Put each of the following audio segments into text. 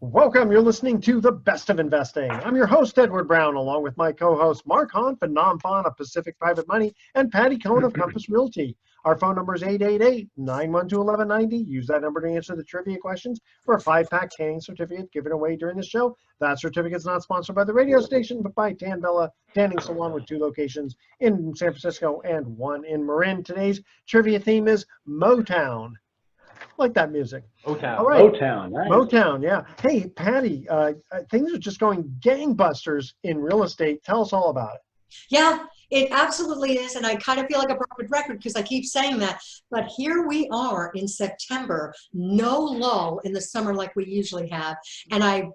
Welcome. You're listening to The Best of Investing. I'm your host, Edward Brown, along with my co-hosts Mark Hahn and Nam Phan of Pacific Private Money and Patty Cohn of Compass Realty. Our phone number is 888-912-1190. Use that number to answer the trivia questions for a 5-pack tanning certificate given away during the show. That certificate is not sponsored by the radio station, but by Tan Bella Tanning Salon with 2 locations in San Francisco and 1 in Marin. Today's trivia theme is Motown. Like that music. Motown. All right. Motown, nice. Motown, yeah. Hey, Patty, things are just going gangbusters in real estate. Tell us all about it. Yeah, it absolutely is. And I kind of feel like a broken record because I keep saying that. But here we are in September, no lull in the summer like we usually have. And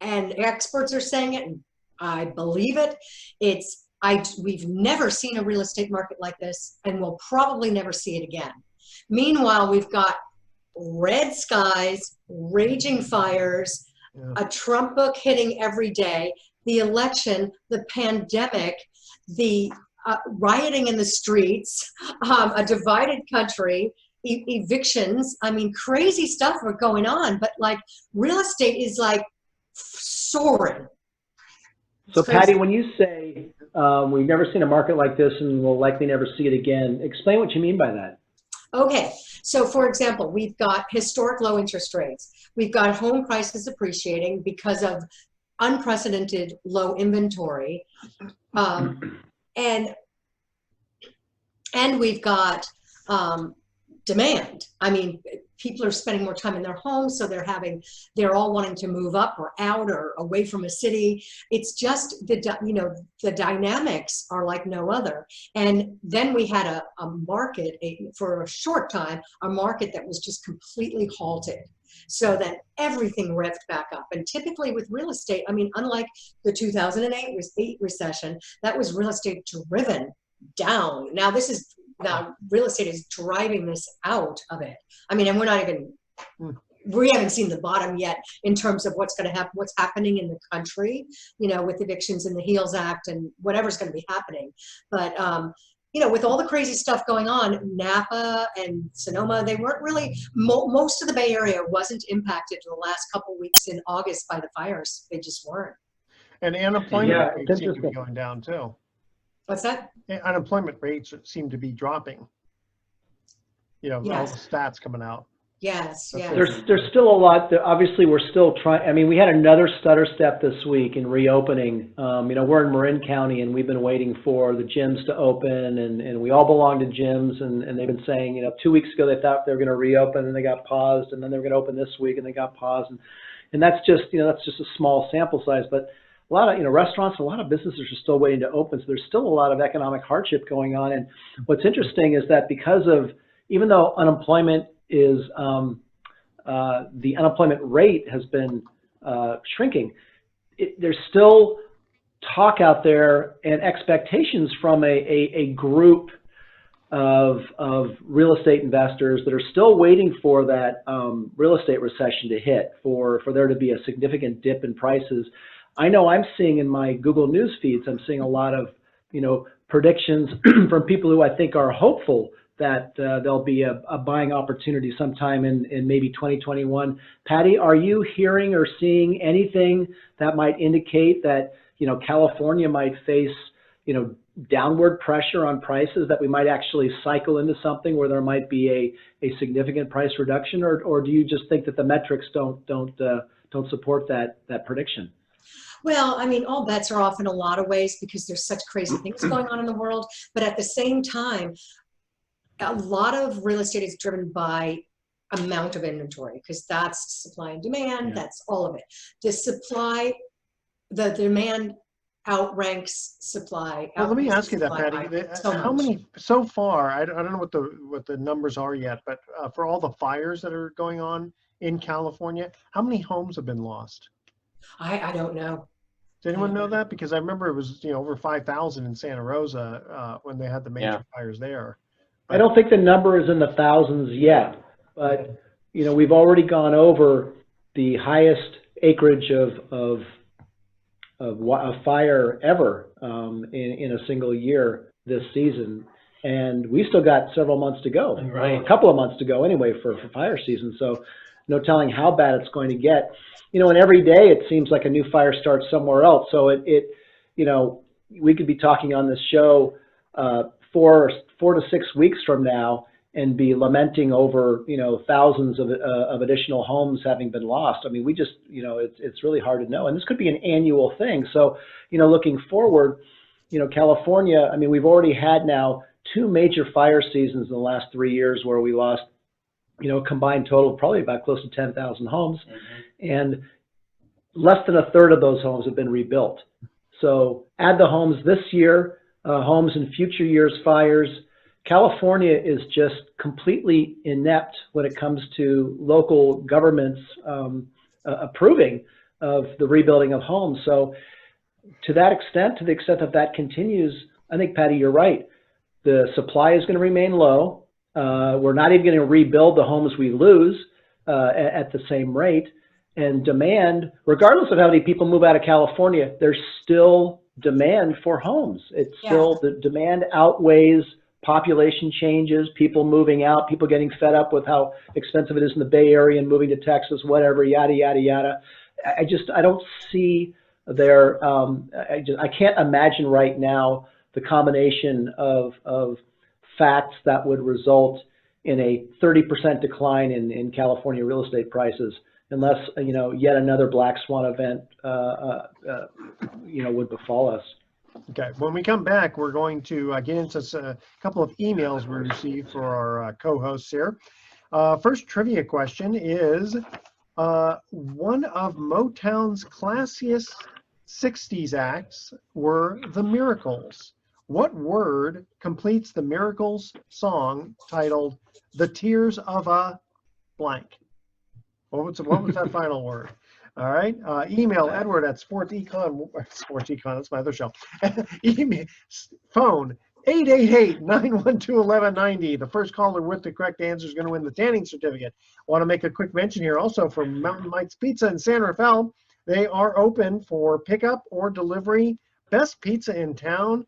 experts are saying it, and I believe it. We've never seen a real estate market like this, and we'll probably never see it again. Meanwhile, we've got red skies, raging fires, a Trump book hitting every day, the election, the pandemic, the rioting in the streets, a divided country, evictions. I mean, crazy stuff are going on, but like real estate is like soaring. So Patty, when you say we've never seen a market like this and we'll likely never see it again, explain what you mean by that. Okay, so for example, we've got historic low interest rates. We've got home prices appreciating because of unprecedented low inventory. And we've got demand. I mean, people are spending more time in their homes, so they're all wanting to move up or out or away from a city. It's just the dynamics are like no other. And then we had a market for a short time, a market that was just completely halted. So then everything revved back up. And typically with real estate, I mean, unlike the 2008 recession, that was real estate driven down. Now real estate is driving this out of it. I mean, and we haven't seen the bottom yet in terms of what's going to happen, what's happening in the country, with evictions and the HEALS Act and whatever's going to be happening. But, with all the crazy stuff going on, Napa and Sonoma, they weren't really, most of the Bay Area wasn't impacted in the last couple of weeks in August by the fires. They just weren't. And unemployment rates seem to be going down too. What's that? Unemployment rates seem to be dropping. Yes. All the stats coming out. Yes, yes. There's still a lot that obviously we're still trying. I mean, we had another stutter step this week in reopening. We're in Marin County and we've been waiting for the gyms to open and we all belong to gyms and they've been saying, 2 weeks ago they thought they were going to reopen and they got paused and then they were going to open this week and they got paused. And that's just, that's just a small sample size, but a lot of, restaurants, a lot of businesses are still waiting to open. So there's still a lot of economic hardship going on. And what's interesting is that because of, even though unemployment is, the unemployment rate has been shrinking, there's still talk out there and expectations from a group of real estate investors that are still waiting for that real estate recession to hit, for there to be a significant dip in prices. I know I'm seeing in my Google News feeds, I'm seeing a lot of, predictions from people who I think are hopeful that there'll be a buying opportunity sometime in maybe 2021. Patty, are you hearing or seeing anything that might indicate that, California might face, downward pressure on prices, that we might actually cycle into something where there might be a significant price reduction, or do you just think that the metrics don't support that prediction? Well, I mean, all bets are off in a lot of ways because there's such crazy things going on in the world. But at the same time, a lot of real estate is driven by amount of inventory because that's supply and demand. That's all of it. The demand outranks supply. Well, let me ask you that, Patty. How many so far? I don't know what the numbers are yet, but for all the fires that are going on in California, how many homes have been lost? I don't know. Does anyone know that? Because I remember it was over 5,000 in Santa Rosa when they had the major fires there. I don't think the number is in the thousands yet, but we've already gone over the highest acreage of fire ever in a single year this season, and we still got several months to go, right? A couple of months to go anyway for fire season. So no telling how bad it's going to get. And every day it seems like a new fire starts somewhere else. So we could be talking on this show 4 to 6 weeks from now and be lamenting over, thousands of additional homes having been lost. I mean, we just, it's really hard to know. And this could be an annual thing. So, looking forward, California, I mean, we've already had now 2 major fire seasons in the last 3 years where we lost, a combined total of probably about close to 10,000 homes. Mm-hmm. And less than a third of those homes have been rebuilt. So add the homes this year, homes in future years' fires. California is just completely inept when it comes to local governments approving of the rebuilding of homes. So to the extent that continues, I think, Patty, you're right. The supply is going to remain low. We're not even going to rebuild the homes we lose at the same rate. And demand, regardless of how many people move out of California, there's still demand for homes. It's still, the demand outweighs population changes, people moving out, people getting fed up with how expensive it is in the Bay Area and moving to Texas, whatever, yada, yada, yada. I don't see there, I can't imagine right now the combination of facts that would result in a 30% decline in California real estate prices, unless, yet another black swan event, would befall us. Okay, when we come back, we're going to get into a couple of emails we received for our co-hosts here. First trivia question is, one of Motown's classiest 60s acts were the Miracles. What word completes the Miracles song titled "The Tears of a Blank"? What was that final word? All right. Email Edward at sportsecon, that's my other show. Email, phone 888-912-1190. The first caller with the correct answer is going to win the tanning certificate. I want to make a quick mention here also from Mountain Mike's Pizza in San Rafael. They are open for pickup or delivery. Best pizza in town.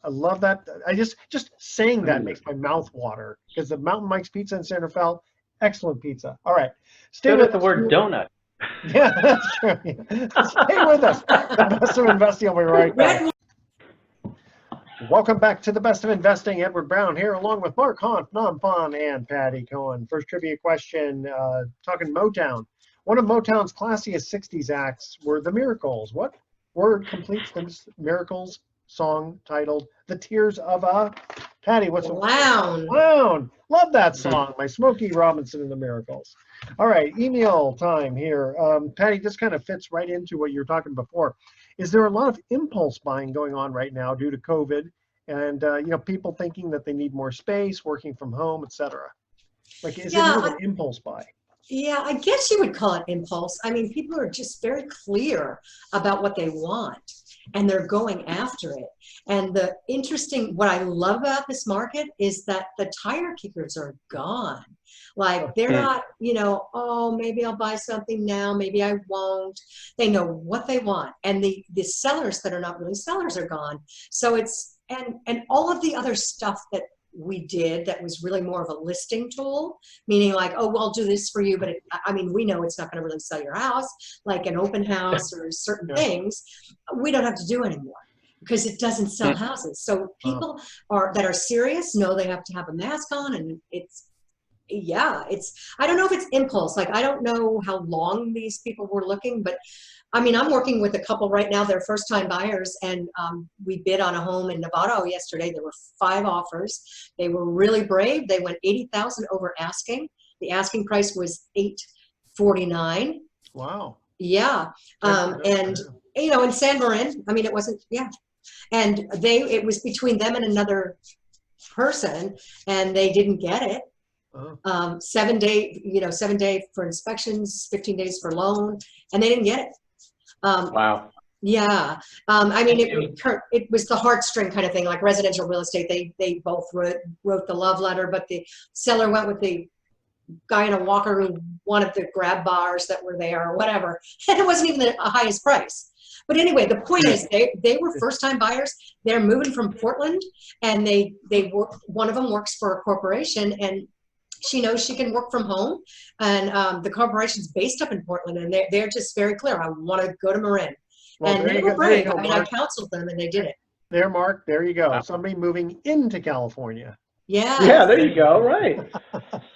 I love that. I just saying that makes my mouth water, because the Mountain Mike's Pizza in San Rafael, excellent pizza. All right. Stay with the word donut. Yeah, that's true. Stay with us. The Best of Investing will be right back. Welcome back to the Best of Investing. Edward Brown here, along with Mark Hunt, Nam Phan, and Patty Cohen. First trivia question, talking Motown. One of Motown's classiest 60s acts were the Miracles. What word completes the Miracles song titled "The Tears of a"? Patty, what's Clown? Clown. Love that song by Smokey Robinson and the Miracles. All right, email time here. Patty, this kind of fits right into what you were talking before. Is there a lot of impulse buying going on right now due to COVID, and people thinking that they need more space, working from home, etc.? Like, is it more of an impulse buy? Yeah, I guess you would call it impulse. I mean, people are just very clear about what they want, and they're going after it. And what I love about this market is that the tire kickers are gone. Like, they're not, oh, maybe I'll buy something now, maybe I won't. They know what they want. And the sellers that are not really sellers are gone. So it's, and all of the other stuff that we did that was really more of a listing tool, meaning like, oh, well, I'll do this for you, but we know it's not going to really sell your house, like an open house or certain things. We don't have to do anymore because it doesn't sell houses. So people that are serious know they have to have a mask on, and I don't know if it's impulse. Like, I don't know how long these people were looking, but I'm working with a couple right now. They're first-time buyers, and we bid on a home in Novato yesterday. There were 5 offers. They were really brave. They went $80,000 over asking. The asking price was $849,000. Wow. Yeah, in San Marin. it wasn't. Yeah, and it was between them and another person, and they didn't get it. 7 day for inspections, 15 days for loan, and they didn't get it. Wow. Yeah. It was the heartstring kind of thing, like residential real estate. They both wrote the love letter, but the seller went with the guy in a walker who wanted the grab bars that were there or whatever. And it wasn't even the highest price. But anyway, the point is they were first-time buyers. They're moving from Portland, and one of them works for a corporation, and She knows she can work from home, and the corporation's based up in Portland, and they're just very clear. I want to go to Marin, Well, and there they you were go. There you brave. go, I mean, I Mark. counseled them, and they did it. There, Mark. There you go. Wow. Somebody moving into California. Yeah. Yeah, there you go. Right.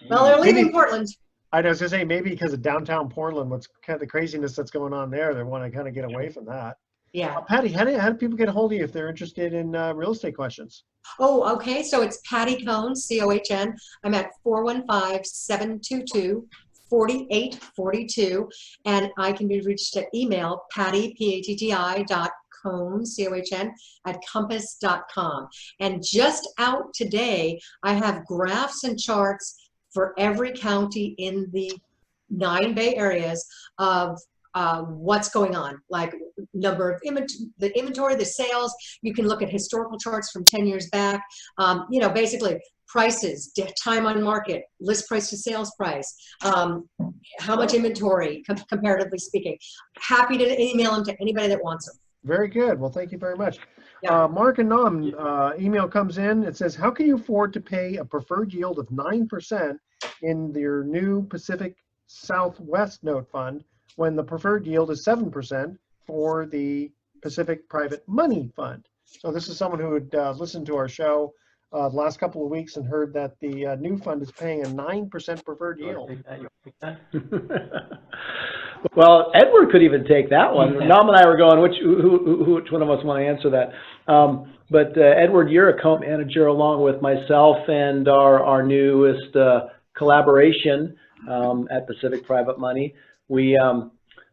Well, they're leaving Maybe- Portland. I was gonna say maybe because of downtown Portland, what's kind of the craziness that's going on there, they want to kind of get away from that. Yeah. Patty, how do people get a hold of you if they're interested in real estate questions? Oh, okay. So it's Patty Cohn, C-O-H-N. I'm at 415-722-4842. And I can be reached at email, Patty, P-A-T-T-I, Cohn, C-O-H-N, @compass.com. And just out today, I have graphs and charts for every county in the 9 Bay areas of what's going on, like number of the inventory, the sales. You can look at historical charts from 10 years back. You know, basically prices, time on market, list price to sales price, how much inventory, comparatively speaking. Happy to email them to anybody that wants them. Very good. Well, thank you very much. Yeah. Mark and Nom, email comes in. It says, how can you afford to pay a preferred yield of 9% in your new Pacific Southwest note fund when the preferred yield is 7% for the Pacific Private Money Fund? So this is someone who had listened to our show the last couple of weeks and heard that the new fund is paying a 9% preferred yield. Well, Edward could even take that one. Nom and I were going, which one of us want to answer that? But Edward, you're a co-manager along with myself and our newest collaboration at Pacific Private Money. We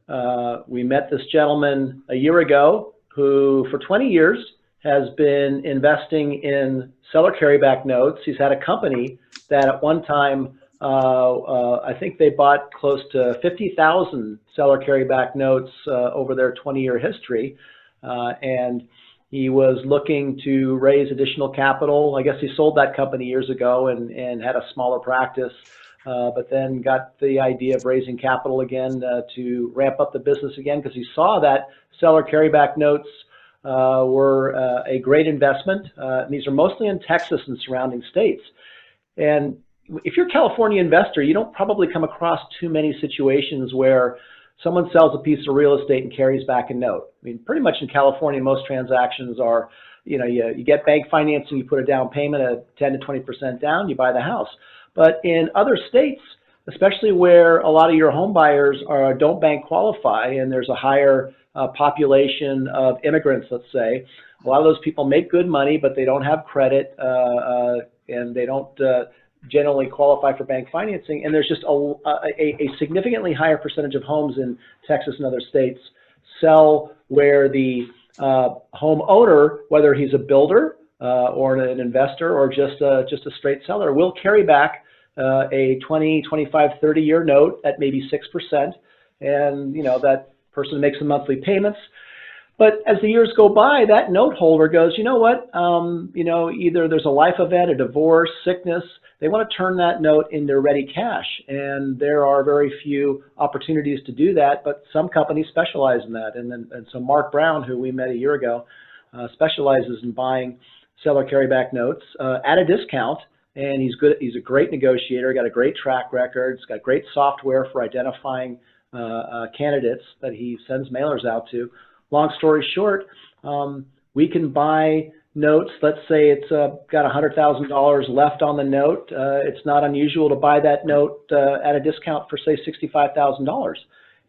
met this gentleman a year ago who, for 20 years, has been investing in seller carryback notes. He's had a company that at one time, I think they bought close to 50,000 seller carryback notes over their 20-year history. And he was looking to raise additional capital. I guess he sold that company years ago and had a smaller practice, but then got the idea of raising capital again to ramp up the business again, because he saw that seller carryback notes were a great investment. And these are mostly in Texas and surrounding states. And if you're a California investor, you don't probably come across too many situations where someone sells a piece of real estate and carries back a note. I mean, pretty much in California, most transactions are, you know, you get bank financing, you put a down payment of 10 to 20% down, you buy the house. But in other states, especially where a lot of your home buyers don't bank qualify, and there's a higher population of immigrants, let's say, a lot of those people make good money, but they don't have credit and they don't generally qualify for bank financing. And there's just a significantly higher percentage of homes in Texas and other states sell where the homeowner, whether he's a builder or an investor or just a straight seller, will carry back a 20, 25, 30-year note at maybe 6%. And, you know, that person makes some monthly payments. But as the years go by, that note holder goes, you know what, you know, either there's a life event, a divorce, sickness, they want to turn that note into ready cash. And there are very few opportunities to do that, but some companies specialize in that. And so Mark Brown, who we met a year ago, specializes in buying seller carryback notes at a discount. And he's good. He's a great negotiator, got a great track record. He's got great software for identifying candidates that he sends mailers out to. Long story short, we can buy notes. Let's say it's got $100,000 left on the note. It's not unusual to buy that note at a discount for, say, $65,000.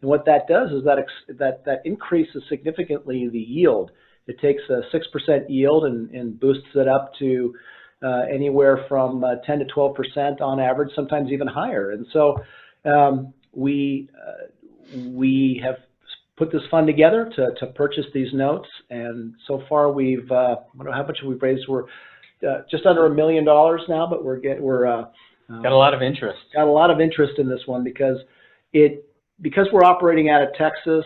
And what that does is that increases significantly the yield. It takes a 6% yield and boosts it up to anywhere from 10 to 12% on average, sometimes even higher. And so we have put this fund together to purchase these notes, and so far we've I don't know how much we've raised. We're just under $1 million now, but we're got a lot of interest. Got a lot of interest in this one because we're operating out of Texas.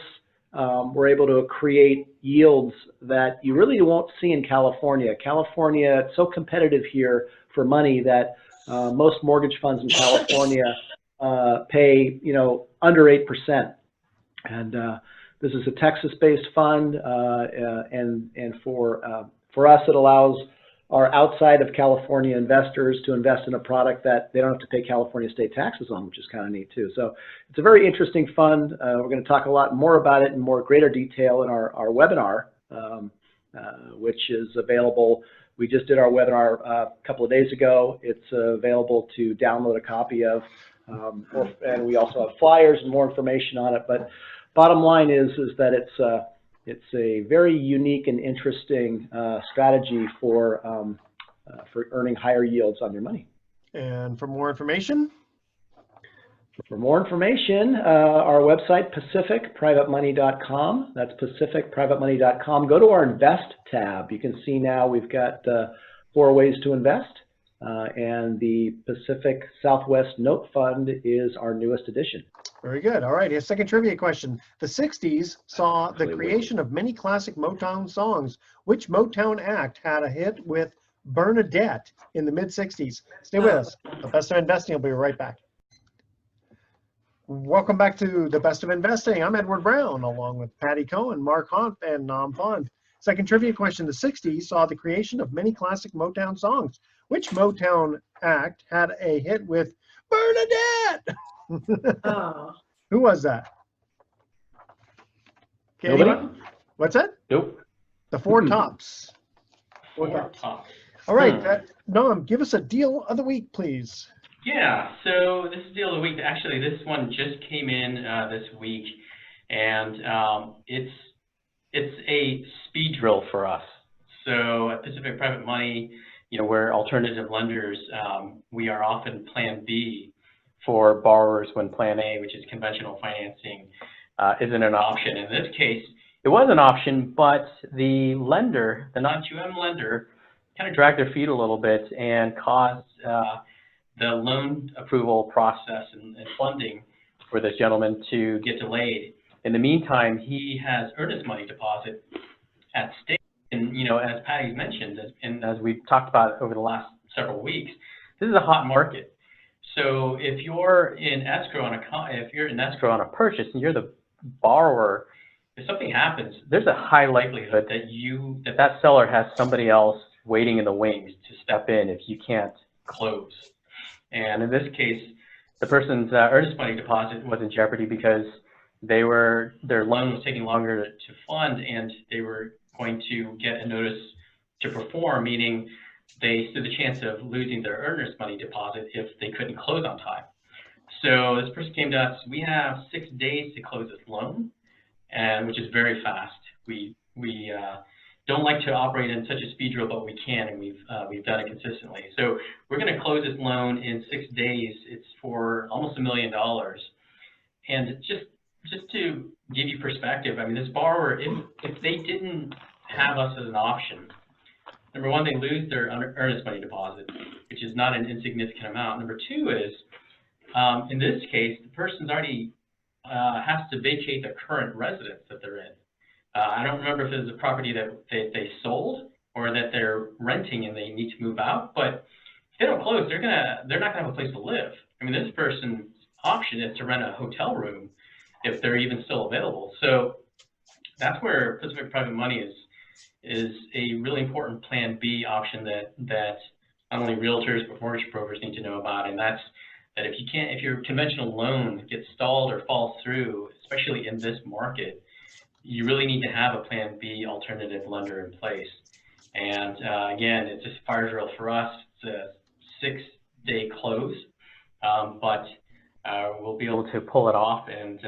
We're able to create yields that you really won't see in California. California, it's so competitive here for money that most mortgage funds in California pay, you know, under 8%. And this is a Texas-based fund, and for us, it allows are outside of California investors to invest in a product that they don't have to pay California state taxes on, which is kind of neat too. So it's a very interesting fund. We're going to talk a lot more about it in more greater detail in our webinar, which is available. We just did our webinar a couple of days ago. It's available to download a copy of, and we also have flyers and more information on it. But bottom line is that it's a very unique and interesting strategy for earning higher yields on your money. And for more information? For more information, our website, pacificprivatemoney.com. That's pacificprivatemoney.com. Go to our Invest tab. You can see now we've got 4 ways to invest, and the Pacific Southwest Note Fund is our newest addition. Very good. All right, here's second trivia question. The 60s saw the creation of many classic Motown songs. Which Motown act had a hit with Bernadette in the mid-60s? Stay with us. The Best of Investing will be right back. Welcome back to the Best of Investing. I'm Edward Brown, along with Patty Cohen, Mark Hunt, and Nam Fund. Second trivia question. The 60s saw the creation of many classic Motown songs. Which Motown act had a hit with Bernadette? Oh. Who was that? Okay, Nobody? anyone? What's that? Nope. The Four Tops. Four Tops. All right, Noam, give us a deal of the week, please. Yeah, so this is deal of the week. Actually, this one just came in this week, and it's a speed drill for us. So at Pacific Private Money, we're alternative lenders. We are often Plan B for borrowers when Plan A, which is conventional financing, isn't an option. In this case, it was an option, but the lender, the non-QM lender, kind of dragged their feet a little bit and caused the loan approval process and funding for this gentleman to get delayed. In the meantime, he has earnest money deposit at stake. And, as Patty mentioned, and as we've talked about over the last several weeks, this is a hot market. So if you're in escrow on a purchase and you're the borrower, if something happens, there's a high likelihood that that seller has somebody else waiting in the wings to step in if you can't close. And in this case, the person's earnest money deposit was in jeopardy because their loan was taking longer to fund, and they were going to get a notice to perform, meaning they stood the chance of losing their earnest money deposit if they couldn't close on time. So this person came to us. We have 6 days to close this loan, and which is very fast. We don't like to operate in such a speed drill, but we can, and we've done it consistently. So we're going to close this loan in 6 days. It's for almost $1 million, and just to give you perspective, I mean, this borrower, if they didn't have us as an option, number one, they lose their earnest money deposit, which is not an insignificant amount. Number two is, in this case, the person's already has to vacate their current residence that they're in. I don't remember if it was a property that they sold or that they're renting and they need to move out, but if they don't close, they're not gonna have a place to live. I mean, this person's option is to rent a hotel room if they're even still available. So that's where Pacific Private Money is a really important Plan B option that not only realtors but mortgage brokers need to know about, and that's that if your conventional loan gets stalled or falls through, especially in this market, you really need to have a Plan B alternative lender in place. And again, it's just a fire drill for us. It's a 6-day close, but we'll be able to pull it off and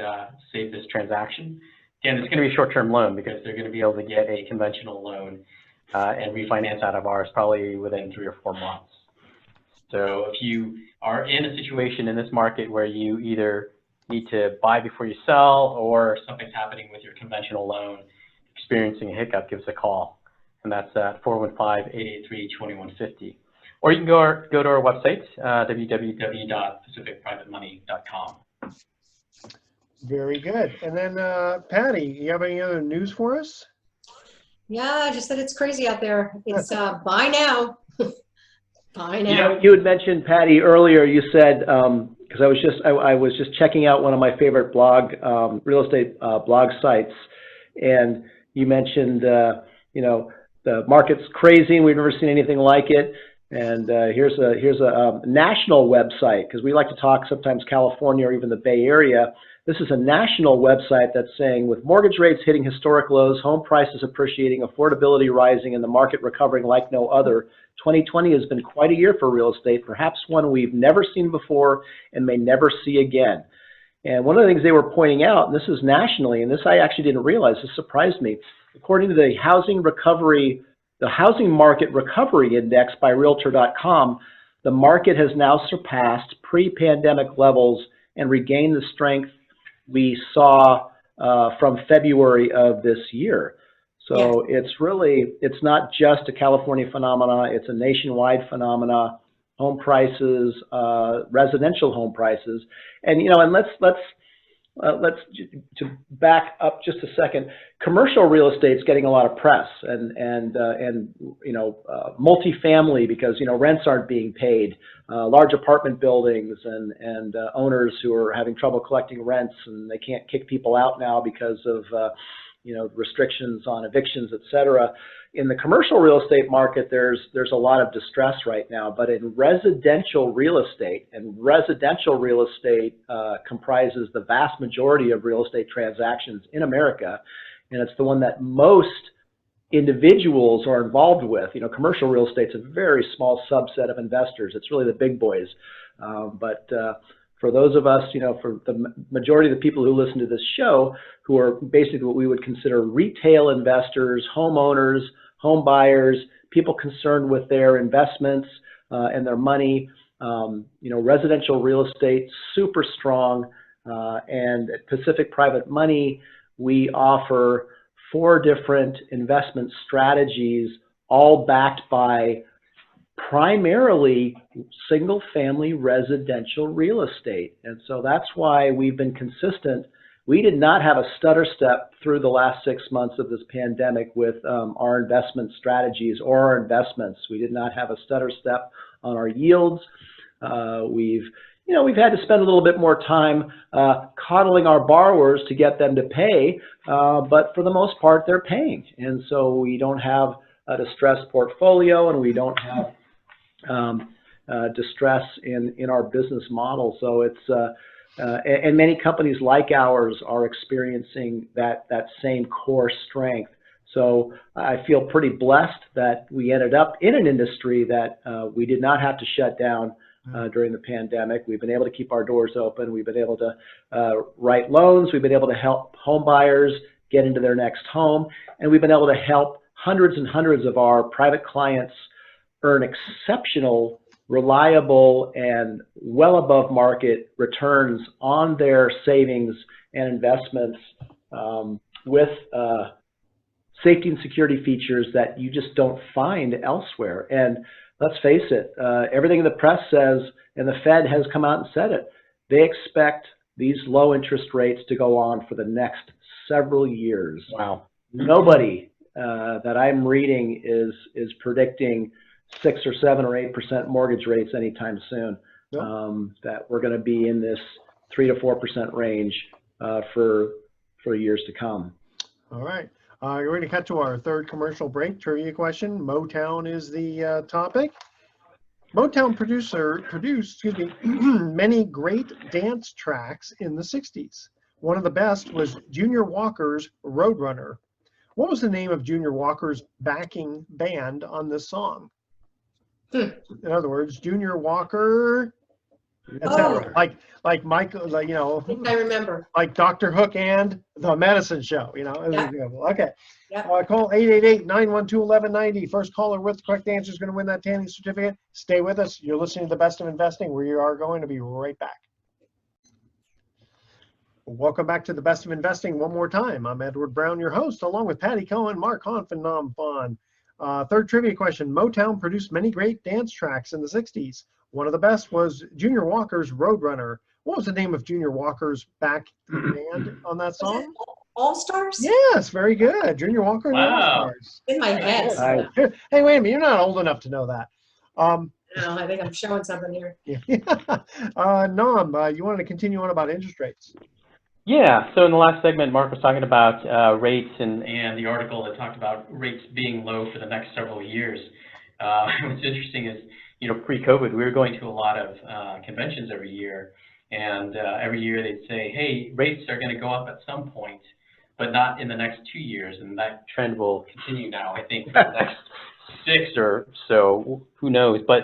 save this transaction. Again, it's going to be a short-term loan because they're going to be able to get a conventional loan and refinance out of ours probably within 3 or 4 months. So if you are in a situation in this market where you either need to buy before you sell or something's happening with your conventional loan, experiencing a hiccup, give us a call. And that's at 415-883-2150. Or you can go to our website, www.pacificprivatemoney.com. Very good. And then, Patty, you have any other news for us? Yeah, I just said it's crazy out there. It's buy now. Buy now. You had mentioned, Patty, earlier. You said because I was just checking out one of my favorite real estate blog sites, and you mentioned the market's crazy and we've never seen anything like it. And here's a national website, because we like to talk sometimes California or even the Bay Area. This is a national website that's saying, with mortgage rates hitting historic lows, home prices appreciating, affordability rising, and the market recovering like no other, 2020 has been quite a year for real estate, perhaps one we've never seen before and may never see again. And one of the things they were pointing out, and this is nationally, and this I actually didn't realize, this surprised me, according to the housing market recovery index by Realtor.com, the market has now surpassed pre-pandemic levels and regained the strength we saw from February of this year. So it's not just a California phenomena, it's a nationwide phenomena. Home prices, residential home prices, and and let's to back up just a second. Commercial real estate's getting a lot of press, and multifamily, because rents aren't being paid. Large apartment buildings and owners who are having trouble collecting rents, and they can't kick people out now because of restrictions on evictions, et cetera. In the commercial real estate market, there's a lot of distress right now, but in residential real estate, and residential real estate comprises the vast majority of real estate transactions in America, and it's the one that most individuals are involved with. Commercial real estate's a very small subset of investors. It's really the big boys. But for those of us, for the majority of the people who listen to this show, who are basically what we would consider retail investors, homeowners, home buyers, people concerned with their investments and their money, residential real estate, super strong. And at Pacific Private Money, we offer 4 different investment strategies, all backed by primarily single-family residential real estate. And so that's why we've been consistent. We did not have a stutter step through the last 6 months of this pandemic with our investment strategies or our investments. We did not have a stutter step on our yields. We've had to spend a little bit more time coddling our borrowers to get them to pay, but for the most part, they're paying. And so we don't have a distressed portfolio, and we don't have distress in our business model. So it's and many companies like ours are experiencing that same core strength. So I feel pretty blessed that we ended up in an industry that we did not have to shut down during the pandemic. We've been able to keep our doors open. We've been able to write loans. We've been able to help home buyers get into their next home. And we've been able to help hundreds and hundreds of our private clients earn exceptional, reliable, and well above market returns on their savings and investments with safety and security features that you just don't find elsewhere. And let's face it, everything the press says, and the Fed has come out and said it, they expect these low interest rates to go on for the next several years. Wow. Nobody that I'm reading is predicting 6 or 7 or 8% mortgage rates anytime soon. Nope. That we're going to be in this 3 to 4% range for years to come. All right. We're going to cut to our third commercial break. Trivia question. Motown is the topic. Motown produced many great dance tracks in the 60s. One of the best was Junior Walker's Roadrunner. What was the name of Junior Walker's backing band on this song? In other words, Junior Walker, etc. Like Michael, I think I remember. Like Dr. Hook and The Medicine Show, Yeah. Okay. Yeah. Call 888-912-1190. First caller with the correct answer is going to win that tanning certificate. Stay with us. You're listening to The Best of Investing. We are going to be right back. Welcome back to The Best of Investing one more time. I'm Edward Brown, your host, along with Patty Cohen, Mark Hanf, and Nam Fon. Third trivia question. Motown produced many great dance tracks in the 60s. One of the best was Junior Walker's Roadrunner. What was the name of Junior Walker's back band on that song? All Stars? Yes, very good. Junior Walker and the All Stars. In my head. Hey, wait a minute. You're not old enough to know that. No, I think I'm showing something here. Nam, you wanted to continue on about interest rates. Yeah, so in the last segment, Mark was talking about rates and the article that talked about rates being low for the next several years. What's interesting is, pre-COVID, we were going to a lot of conventions every year, and every year they'd say, hey, rates are going to go up at some point, but not in the next 2 years, and that trend will continue now, I think, for the next 6 or so, who knows. But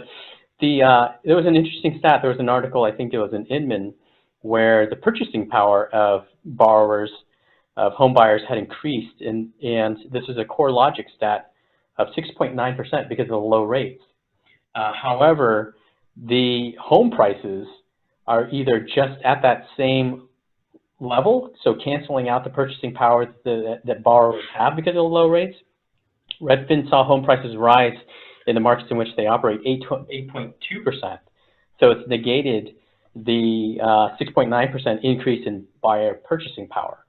there was an interesting stat. There was an article, I think it was in Inman, where the purchasing power of borrowers, of home buyers, had increased, and this is a core logic stat of 6.9% because of the low rates. However, the home prices are either just at that same level, so canceling out the purchasing power that borrowers have because of the low rates. Redfin saw home prices rise in the markets in which they operate 8.2%. So it's negated the 6.9% increase in buyer purchasing power.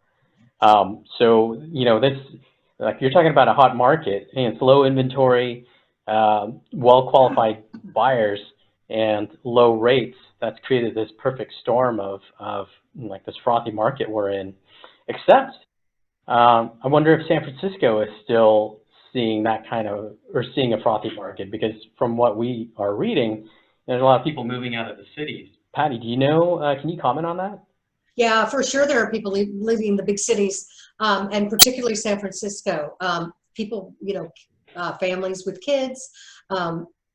So, that's, like, you're talking about a hot market, and it's low inventory, well-qualified buyers, and low rates. That's created this perfect storm of like this frothy market we're in. Except, I wonder if San Francisco is still seeing that kind of, or seeing a frothy market, because from what we are reading, there's a lot of people moving out of the cities. Patty, do you know, can you comment on that? Yeah, for sure there are people living in the big cities, and particularly San Francisco. People, families with kids,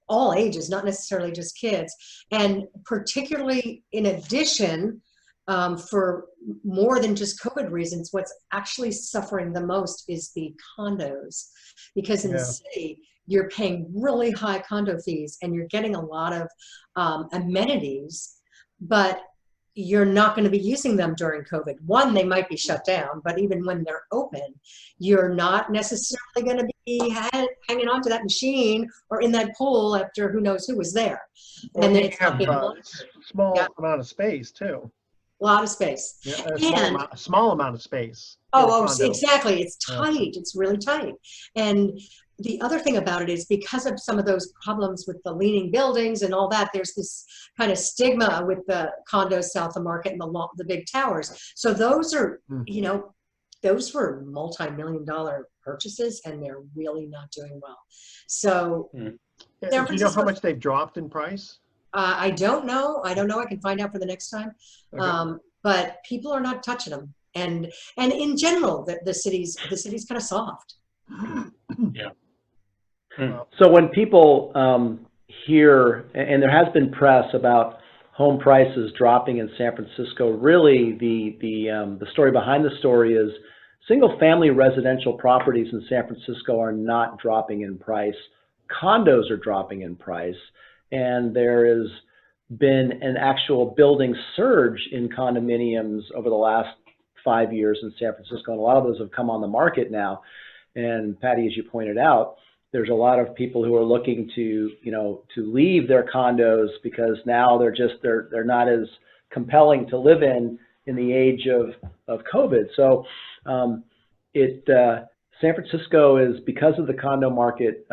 all ages, not necessarily just kids. And particularly in addition, for more than just COVID reasons, what's actually suffering the most is the condos. Because in the city, you're paying really high condo fees and you're getting a lot of amenities, but you're not going to be using them during COVID. One, they might be shut down, but even when they're open, you're not necessarily going to be hanging on to that machine or in that pool after who knows who was there. Well, and then you it's have not being a small amount of space too. a lot of space. Yeah, a And small amount of space. in a condo. Exactly. It's tight. It's really tight. And the other thing about it is, because of some of those problems with the leaning buildings and all that, there's this kind of stigma with the condos south of Market and the big towers. So those are, those were multi-million-dollar purchases, and they're really not doing well. So Do you know how much they've dropped in price? I don't know. I can find out for the next time. Okay. But people are not touching them. And in general, the city's kind of soft. Yeah. So when people hear, and there has been press about home prices dropping in San Francisco, really the story behind the story is single-family residential properties in San Francisco are not dropping in price. Condos are dropping in price, and there has been an actual building surge in condominiums over the last 5 years in San Francisco, and a lot of those have come on the market now. And Patty, as you pointed out, there's a lot of people who are looking to leave their condos because now they're not as compelling to live in the age of COVID. So San Francisco is, because of the condo market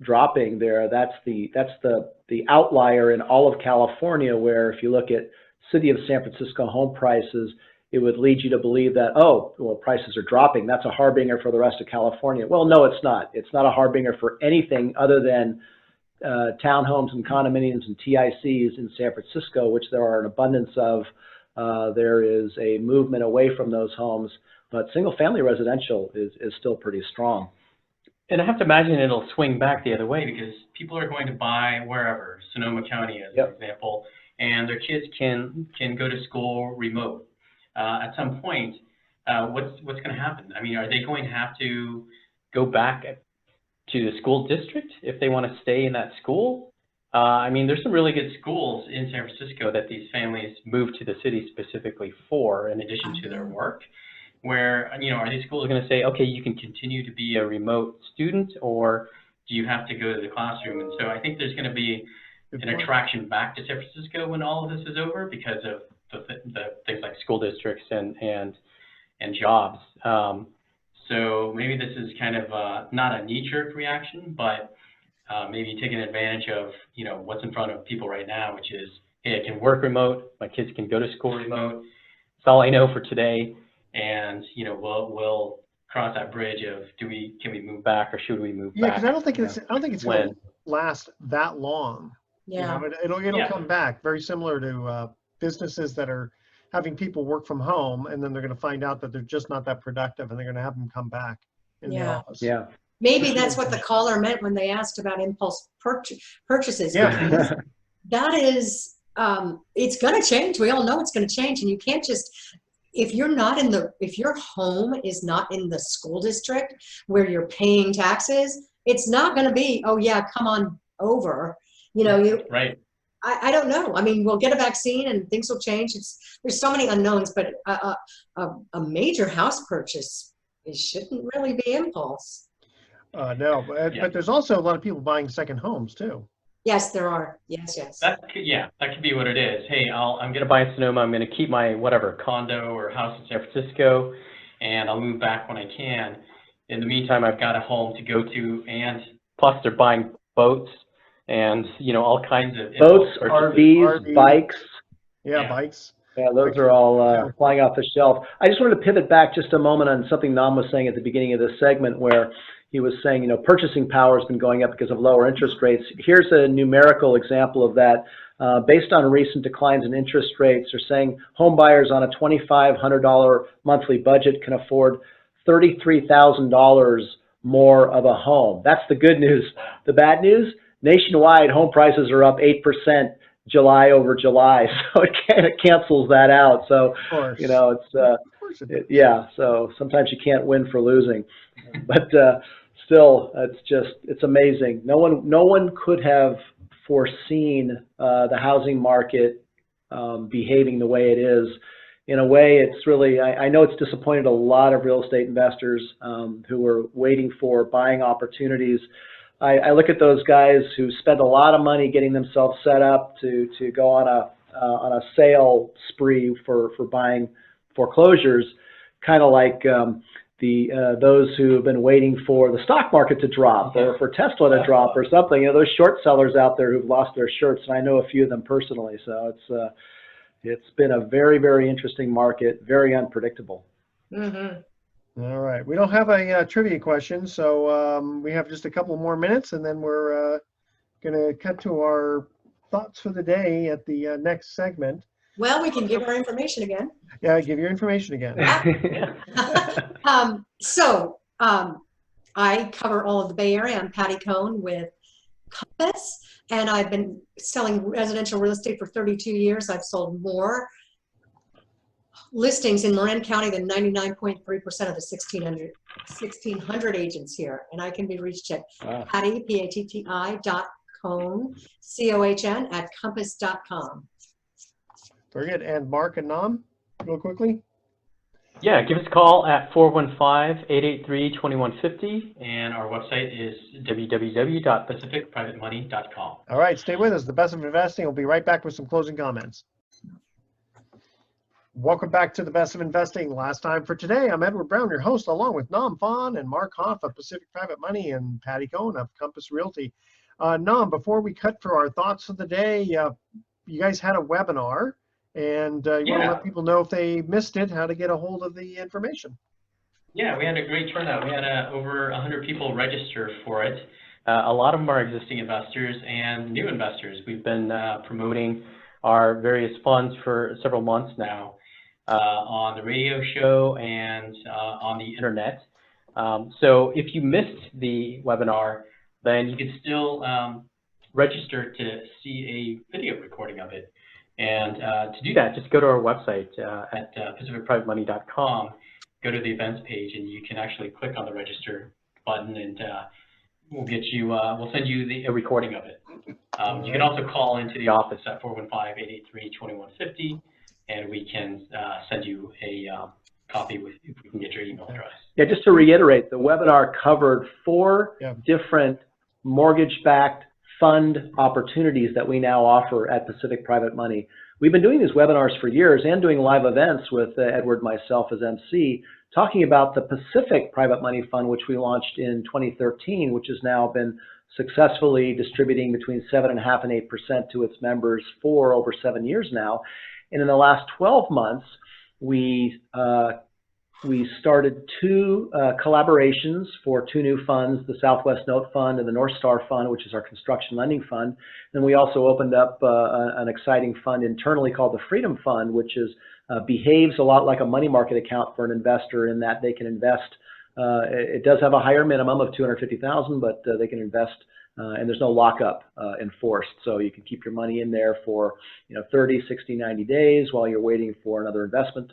dropping there, that's the outlier in all of California, where if you look at city of San Francisco home prices, it would lead you to believe that, prices are dropping. That's a harbinger for the rest of California. Well, no, it's not. It's not a harbinger for anything other than townhomes and condominiums and TICs in San Francisco, which there are an abundance of. There is a movement away from those homes, but single-family residential is still pretty strong. And I have to imagine it'll swing back the other way, because people are going to buy wherever, Sonoma County as an example, and their kids can go to school remote. At some point, what's going to happen? I mean, are they going to have to go back to the school district if they want to stay in that school? I mean, there's some really good schools in San Francisco that these families move to the city specifically for, in addition to their work, where, are these schools going to say, okay, you can continue to be a remote student, or do you have to go to the classroom? And so I think there's going to be an attraction back to San Francisco when all of this is over, because of the things like school districts and jobs. So maybe this is kind of not a knee-jerk reaction, but maybe taking advantage of what's in front of people right now, which is, hey, I can work remote, my kids can go to school remote. all I know for today. And we'll cross that bridge of can we move back or should we move back? Yeah, because I don't think it's going to last that long. Yeah. It'll come back, very similar to businesses that are having people work from home, and then they're going to find out that they're just not that productive, and they're going to have them come back in the office. Yeah. Maybe that's what the caller meant when they asked about impulse purchases. Yeah. That is, it's going to change. We all know it's going to change, and you can't just, if your home is not in the school district where you're paying taxes, it's not going to be, oh yeah, come on over. Right. I don't know. I mean, we'll get a vaccine and things will change. There's so many unknowns, but a major house purchase, it shouldn't really be impulse. No, but there's also a lot of people buying second homes too. Yes, there are. Yes. That could be what it is. Hey, I'm going to buy in Sonoma. I'm going to keep my condo or house in San Francisco, and I'll move back when I can. In the meantime, I've got a home to go to, and plus they're buying boats and all kinds of boats, RVs, bikes. Yeah, bikes. Yeah, those are all flying off the shelf. I just wanted to pivot back just a moment on something Nam was saying at the beginning of this segment, where he was saying, purchasing power has been going up because of lower interest rates. Here's a numerical example of that. Based on recent declines in interest rates, they're saying home buyers on a $2,500 monthly budget can afford $33,000 more of a home. That's the good news. The bad news, nationwide home prices are up 8% July over July, so it kind of cancels that out. So, so sometimes you can't win for losing, but still, it's amazing. No one could have foreseen the housing market behaving the way it is. In a way, it's really, I know it's disappointed a lot of real estate investors who were waiting for buying opportunities. I look at those guys who spend a lot of money getting themselves set up to go on a sale spree for buying foreclosures, kind of like those who have been waiting for the stock market to drop or for Tesla to drop or something. Those short sellers out there who've lost their shirts, and I know a few of them personally. So it's been a very, very interesting market, very unpredictable. Mm-hmm. All right. We don't have a trivia question, so we have just a couple more minutes, and then we're going to cut to our thoughts for the day at the next segment. Well, we can give our information again. Yeah, give your information again. I cover all of the Bay Area. I'm Patty Cohn with Compass, and I've been selling residential real estate for 32 years. I've sold more listings in Marin County than 99.3% of the 1,600 agents here, and I can be reached at Patty, P-A-T-T-I.Cohn, C-O-H-N, at compass.com. Very good. And Mark and Nam, real quickly. Yeah, give us a call at 415-883-2150, and our website is www.pacificprivatemoney.com. All right, stay with us. The Best of Investing. We'll be right back with some closing comments. Welcome back to the Best of Investing. Last time for today, I'm Edward Brown, your host, along with Nam Phan and Mark Hoff of Pacific Private Money and Patty Cohn of Compass Realty. Nam, before we cut for our thoughts of the day, you guys had a webinar, and you want to let people know if they missed it, how to get a hold of the information. Yeah, we had a great turnout. We had over 100 people register for it. A lot of them are existing investors and new investors. We've been promoting our various funds for several months now. On the radio show and on the internet. So if you missed the webinar, then you can still register to see a video recording of it. And to do that, just go to our website at pacificprivatemoney.com, go to the events page, and you can actually click on the register button, and we'll send you a recording of it. You can also call into the office at 415-883-2150. And we can send you a copy if we can get your email address. Yeah, just to reiterate, the webinar covered 4 different mortgage-backed fund opportunities that we now offer at Pacific Private Money. We've been doing these webinars for years and doing live events with Edward, myself as MC, talking about the Pacific Private Money Fund, which we launched in 2013, which has now been successfully distributing between 7.5% and 8% to its members for over 7 years now. And in the last 12 months, we started two collaborations for two new funds, the Southwest Note Fund and the North Star Fund, which is our construction lending fund. And we also opened up an exciting fund internally called the Freedom Fund, which behaves a lot like a money market account for an investor in that they can invest. It does have a higher minimum of $250,000, but they can invest and there's no lockup enforced. So you can keep your money in there for 30, 60, 90 days while you're waiting for another investment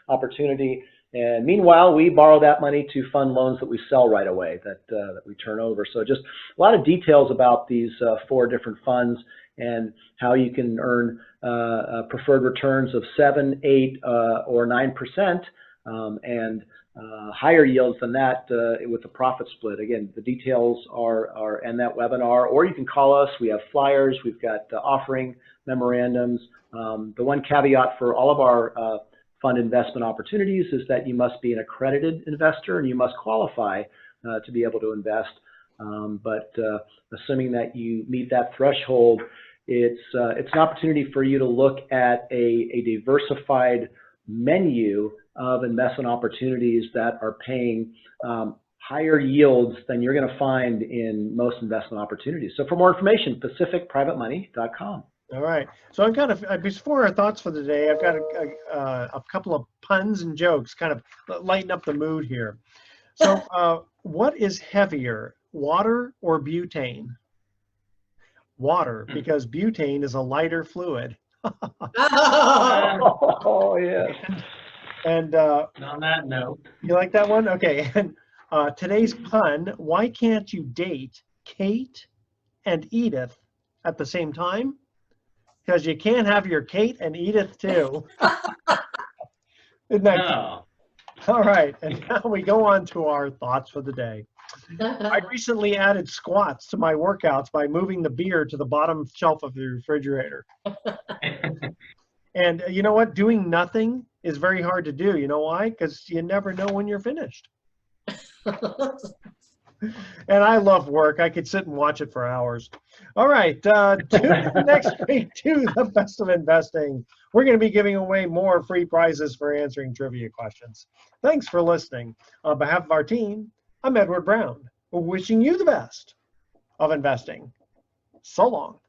opportunity. And meanwhile, we borrow that money to fund loans that we sell right away, that we turn over. So just a lot of details about these four different funds and how you can earn preferred returns of 7, 8, or 9%, and higher yields than that with the profit split. Again, the details are in that webinar, or you can call us. We have flyers. We've got offering memorandums. The one caveat for all of our fund investment opportunities is that you must be an accredited investor and you must qualify to be able to invest. But assuming that you meet that threshold, it's an opportunity for you to look at a diversified menu of investment opportunities that are paying higher yields than you're going to find in most investment opportunities. So for more information, pacificprivatemoney.com. All right. So I've got before our thoughts for the day, I've got a couple of puns and jokes, kind of lighten up the mood here. So what is heavier, water or butane? Water, because butane is a lighter fluid. Oh, yes. And on that note, you like that one? Okay. And today's pun, why can't you date Kate and Edith at the same time? Because you can't have your Kate and Edith too. Isn't that no. All right, and now we go on to our thoughts for the day. I recently added squats to my workouts by moving the beer to the bottom shelf of the refrigerator. And you know what? Doing nothing is very hard to do. You know why? Because you never know when you're finished. And I love work. I could sit and watch it for hours. All right, tune in next week to the Best of Investing. We're going to be giving away more free prizes for answering trivia questions. Thanks for listening. On behalf of our team, I'm Edward Brown, wishing you the best of investing. So long.